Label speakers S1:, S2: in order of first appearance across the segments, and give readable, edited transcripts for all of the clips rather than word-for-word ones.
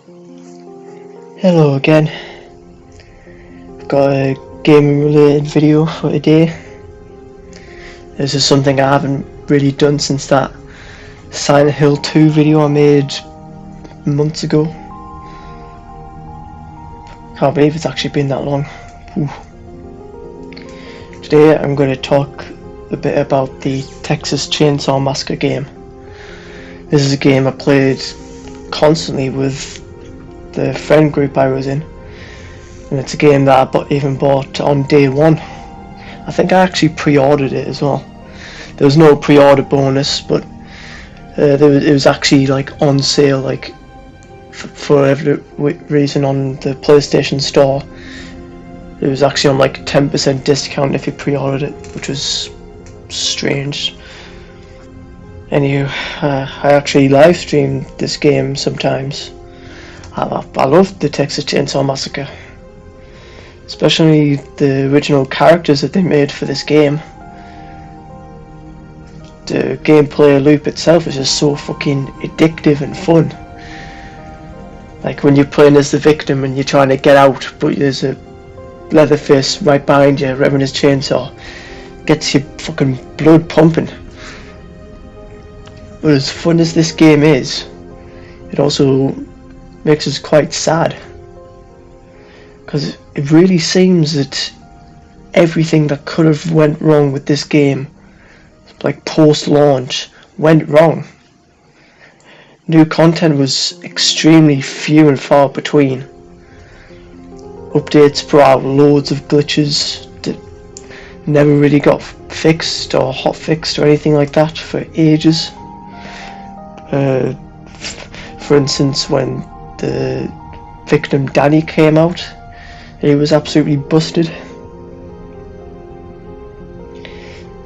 S1: Hello again. I've got a gaming related video for today. This is something I haven't really done since that Silent Hill 2 video I made months ago. Can't believe it's actually been that long. Ooh. Today I'm going to talk a bit about the Texas Chainsaw Massacre game. This is a game I played constantly with the friend group I was in, and it's a game that I even bought on day one. I think I actually pre-ordered it as well. There was no pre-order bonus, but it was actually like on sale, like for every reason on the PlayStation Store. It was actually on like 10% discount if you pre-ordered it, which was strange. Anywho, I actually live stream this game sometimes. I love the Texas Chainsaw Massacre, especially the original characters that they made for this game. The gameplay loop itself is just so fucking addictive and fun. Like when you're playing as the victim and you're trying to get out, but there's a Leatherface right behind you, grabbing his chainsaw, gets your fucking blood pumping. But as fun as this game is, it also makes us quite sad, because it really seems that everything that could have went wrong with this game, like post-launch, went wrong. New content was extremely few and far between. Updates brought out loads of glitches that never really got fixed or hotfixed or anything like that for ages. For instance, when the victim Danny came out, he was absolutely busted.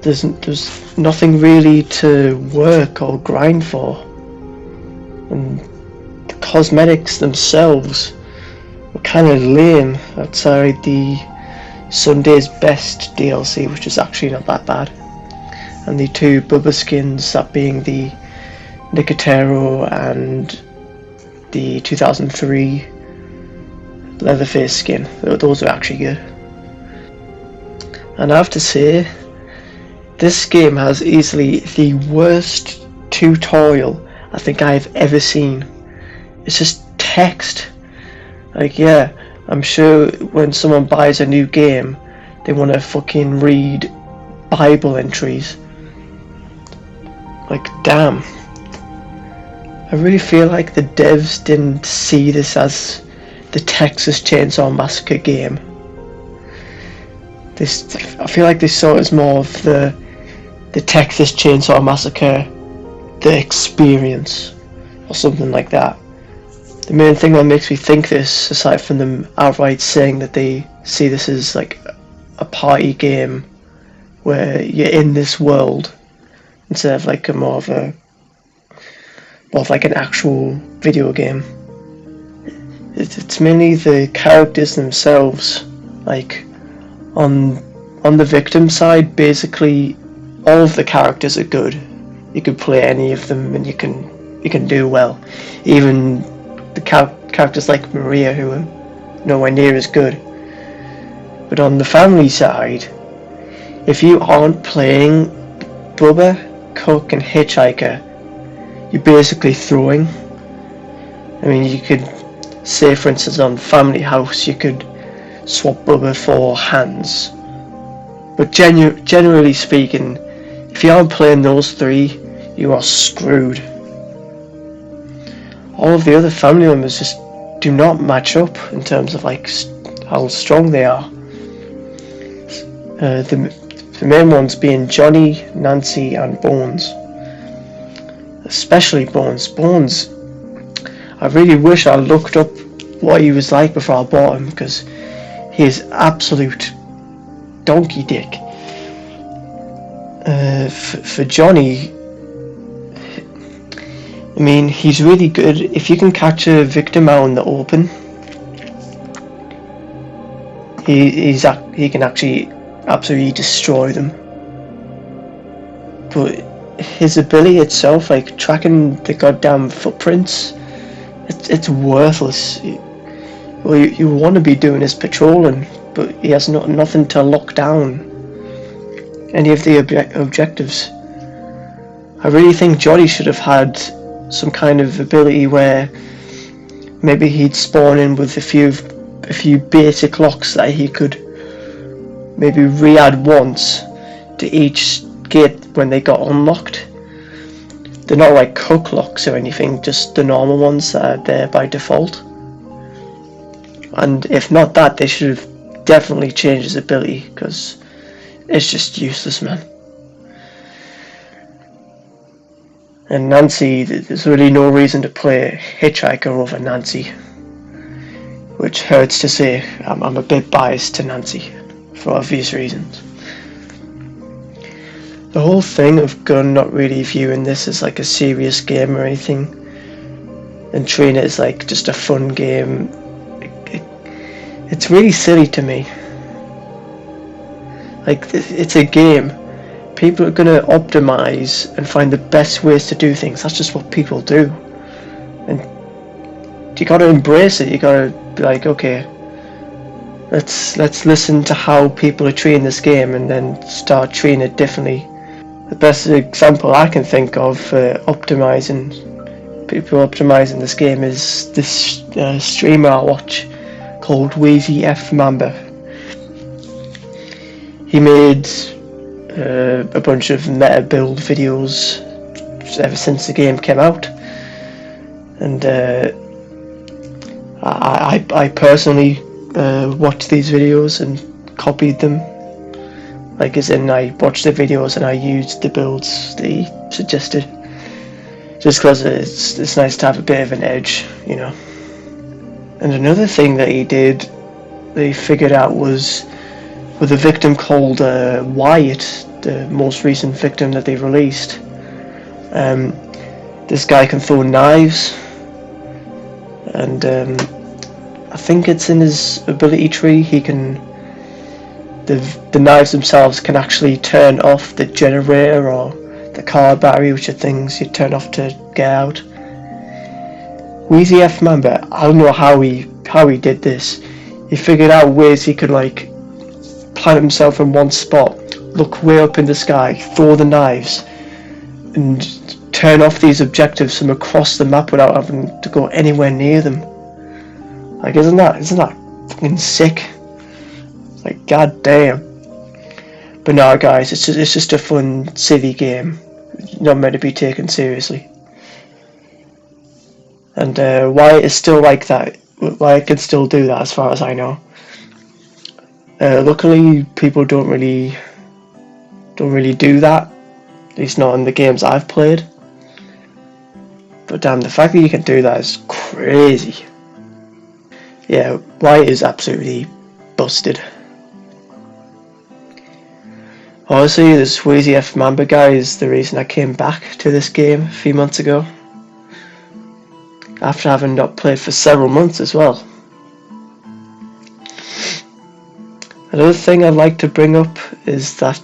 S1: There's nothing really to work or grind for, and the cosmetics themselves were kind of lame outside the Sunday's Best DLC, which is actually not that bad, and the two Bubba skins, that being the Nicotero and the 2003 Leatherface skin. Those are actually good. And I have to say, this game has easily the worst tutorial I think I've ever seen. It's just text. Like, yeah, I'm sure when someone buys a new game, they want to fucking read Bible entries. Like, damn. I really feel like the devs didn't see this as the Texas Chainsaw Massacre game. I feel like they saw it as more of the Texas Chainsaw Massacre, the experience, or something like that. The main thing that makes me think this, aside from them outright saying that they see this as like a party game where you're in this world instead of like more of like an actual video game. It's mainly the characters themselves. Like on the victim side, basically all of the characters are good. You can play any of them and you can do well. Even the characters like Maria, who are nowhere near as good. But on the family side, if you aren't playing Bubba, Cook and Hitchhiker, you're basically throwing. I mean, you could say, for instance, on Family House, you could swap Bubba for Hans. But generally speaking, if you aren't playing those three, you are screwed. All of the other family members just do not match up in terms of like how strong they are. The main ones being Johnny, Nancy, and Bones. Especially Bones. Bones, I really wish I looked up what he was like before I bought him, because he is absolute donkey dick. For Johnny, I mean, he's really good. If you can catch a victim out in the open, he can actually absolutely destroy them. But his ability itself, like tracking the goddamn footprints it's worthless. You want to be doing his patrolling, but he has nothing to lock down any of the objectives. I really think Joddy should have had some kind of ability where maybe he'd spawn in with a few basic locks that he could maybe re-add once to each gate when they got unlocked. They're not like hook locks or anything, just the normal ones that are there by default. And if not that, they should have definitely changed his ability, because it's just useless, man. And Nancy, there's really no reason to play Hitchhiker over Nancy, which hurts to say. I'm a bit biased to Nancy for obvious reasons. The whole thing of Gunn not really viewing this as like a serious game or anything, and treating it as like just a fun game, it's really silly to me. Like, it's a game. People are going to optimize and find the best ways to do things. That's just what people do. And you got to embrace it. You got to be like, okay, let's listen to how people are treating this game and then start treating it differently. The best example I can think of for people optimizing this game is this streamer I watch called Wheezy F Mamba. He made a bunch of meta build videos ever since the game came out, and I personally watched these videos and copied them. Like, as in, I watched the videos and I used the builds they suggested, just because it's nice to have a bit of an edge, you know. And another thing that they figured out was with a victim called Wyatt, the most recent victim that they released. This guy can throw knives, and I think it's in his ability tree. He can. The knives themselves can actually turn off the generator or the car battery, which are things you turn off to get out. Wheezy F Mamba, I don't know how he did this. He figured out ways he could like plant himself in one spot, look way up in the sky, throw the knives, and turn off these objectives from across the map without having to go anywhere near them. Like, isn't that fucking sick? Like, god damn. But no, guys, it's just a fun, silly game, not meant to be taken seriously. And Wyatt is still like that. Wyatt can still do that, as far as I know. Luckily, people don't really do that. At least not in the games I've played. But damn, the fact that you can do that is crazy. Yeah, Wyatt is absolutely busted. Honestly, this Wheezy F Mamba guy is the reason I came back to this game a few months ago, after having not played for several months as well. Another thing I'd like to bring up is that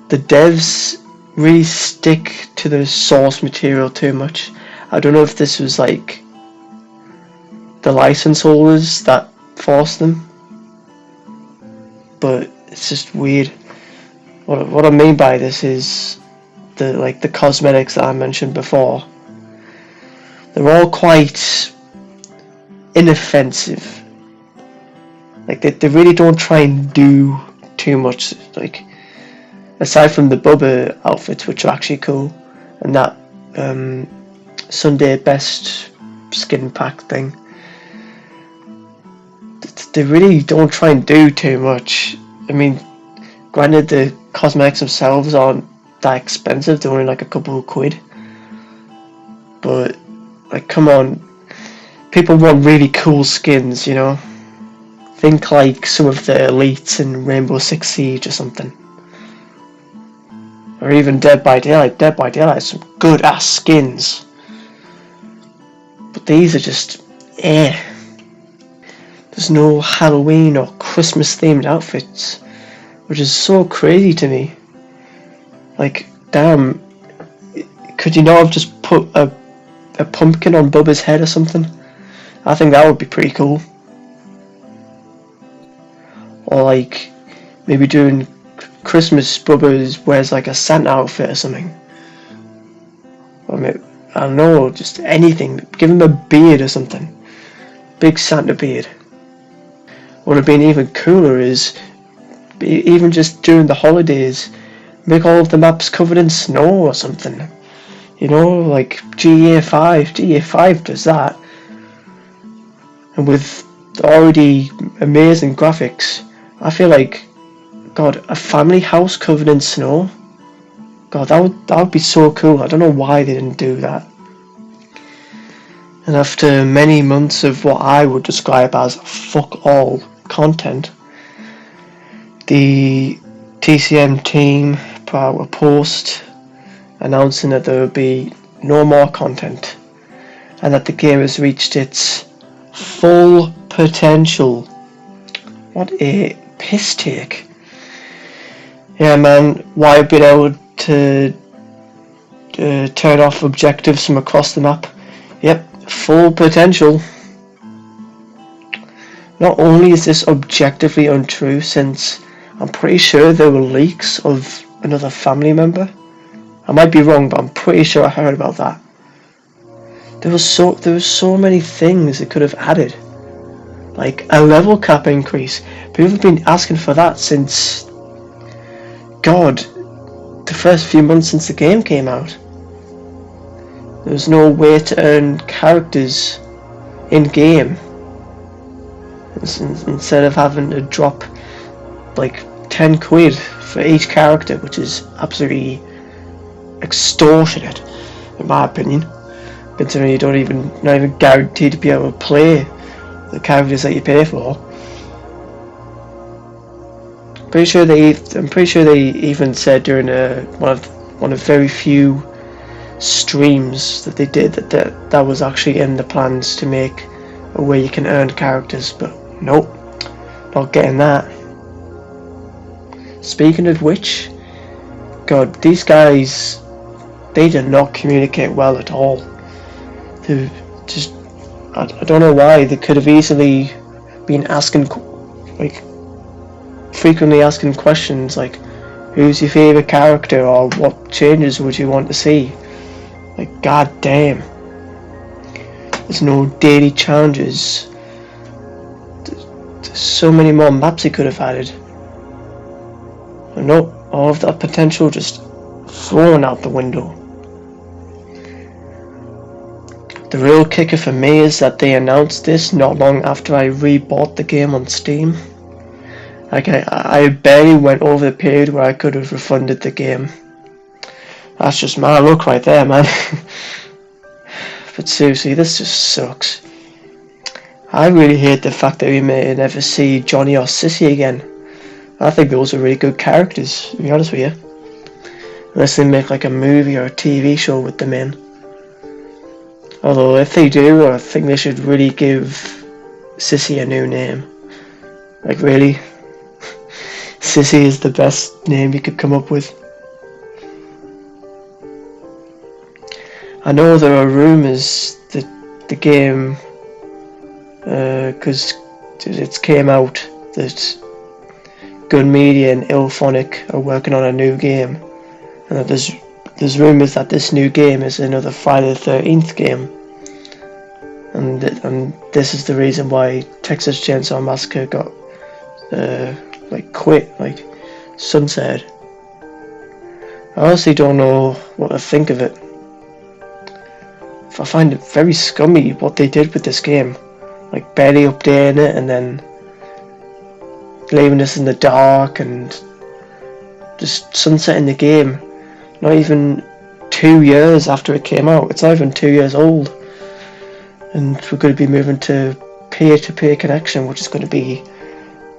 S1: the devs really stick to the source material too much. I don't know if this was like the license holders that forced them, but it's just weird. What I mean by this is the cosmetics that I mentioned before. They're all quite inoffensive. Like, they really don't try and do too much. Like, aside from the Bubba outfits, which are actually cool, and that Sunday Best skin pack thing, they really don't try and do too much. I mean, granted, the cosmetics themselves aren't that expensive, they're only like a couple of quid, but like, come on, people want really cool skins, you know. Think like some of the elites in Rainbow Six Siege or something, or even Dead by Daylight. Dead by Daylight has some good ass skins, but these are just There's no Halloween or Christmas themed outfits, which is so crazy to me. Like, damn, could you not have just put a a pumpkin on Bubba's head or something. I think that would be pretty cool. Or like maybe during Christmas, Bubba wears like a Santa outfit or something. Or maybe, I don't know, just anything. Give him a beard or something. Big Santa beard. What would have been even cooler is even just during the holidays, make all of the maps covered in snow or something. You know, like GTA 5 does that. And with already amazing graphics, I feel like, God, a family house covered in snow? God, that would be so cool. I don't know why they didn't do that. And after many months of what I would describe as fuck all content, the TCM team put out a post announcing that there would be no more content and that the game has reached its full potential. What a piss take. Yeah, man, why being able to turn off objectives from across the map? Yep, full potential. Not only is this objectively untrue, since I'm pretty sure there were leaks of another family member. I might be wrong, but I'm pretty sure I heard about that. There was so many things it could have added. Like a level cap increase. People have been asking for that since, God, the first few months since the game came out. There was no way to earn characters in game. Instead of having to drop like 10 quid for each character, which is absolutely extortionate in my opinion, considering you're not even guaranteed to be able to play the characters that you pay for. I'm pretty sure they even said during one of very few streams that they did that was actually in the plans to make a way you can earn characters, but nope, not getting that. Speaking of which, God, these guys, they did not communicate well at all. They just, I don't know why. They could have easily been frequently asking questions like, who's your favourite character, or what changes would you want to see? Like, god damn. There's no daily challenges. There's so many more maps he could have added. But nope, all of that potential just thrown out the window. The real kicker for me is that they announced this not long after I rebought the game on Steam. Like, I barely went over the period where I could have refunded the game. That's just my luck right there, man. But seriously, this just sucks. I really hate the fact that we may never see Johnny or Sissy again. I think those are really good characters, to be honest with you. Unless they make like a movie or a TV show with them in. Although if they do, I think they should really give Sissy a new name. Like, really? Sissy is the best name you could come up with. I know there are rumours that the game, because it came out that Gun Media and Illphonic are working on a new game, and that there's rumours that this new game is another Friday the 13th game, and this is the reason why Texas Chainsaw Massacre got quit, like sunset. I honestly don't know what to think of it. I find it very scummy what they did with this game, like barely updating it and then leaving us in the dark and just sunsetting the game. Not even 2 years after it came out. It's not even 2 years old, and we're going to be moving to peer-to-peer connection, which is going to be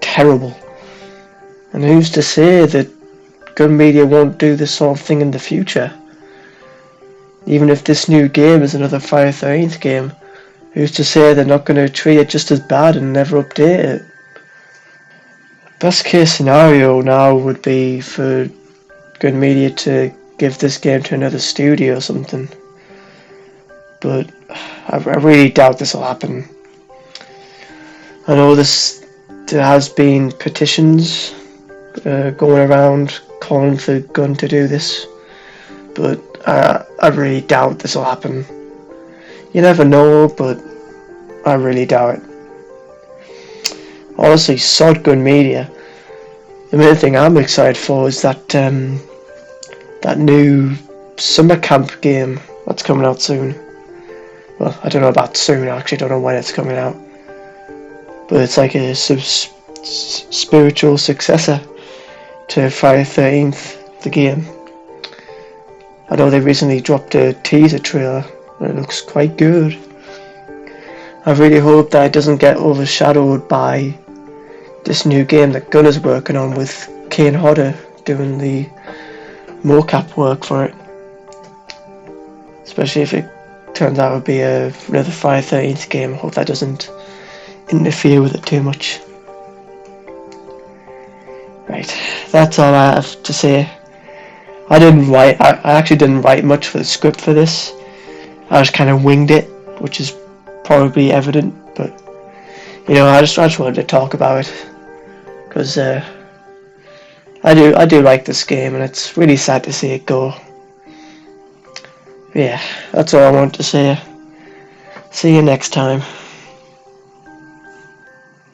S1: terrible. And who's to say that Gun Media won't do this sort of thing in the future? Even if this new game is another Friday the 13th game, who's to say they're not going to treat it just as bad and never update it? Best case scenario now would be for Gun Media to give this game to another studio or something. but I really doubt this will happen. I know there has been petitions going around calling for Gunn to do this, but I really doubt this will happen. You never know, but I really doubt it. Honestly, sod Gun Media. The main thing I'm excited for is that new summer camp game that's coming out soon. Well, I don't know about soon, I actually don't know when it's coming out. But it's like a spiritual successor to Friday the 13th, the game. I know they recently dropped a teaser trailer and it looks quite good. I really hope that it doesn't get overshadowed by this new game that Gunn is working on with Kane Hodder doing the mocap work for it. Especially if it turns out to be another Friday the 13th game. I hope that doesn't interfere with it too much. Right, that's all I have to say. I actually didn't write much for the script for this. I just kind of winged it, which is probably evident, but I just wanted to talk about it because I do like this game, and it's really sad to see it go. Yeah, that's all I want to say. See you next time.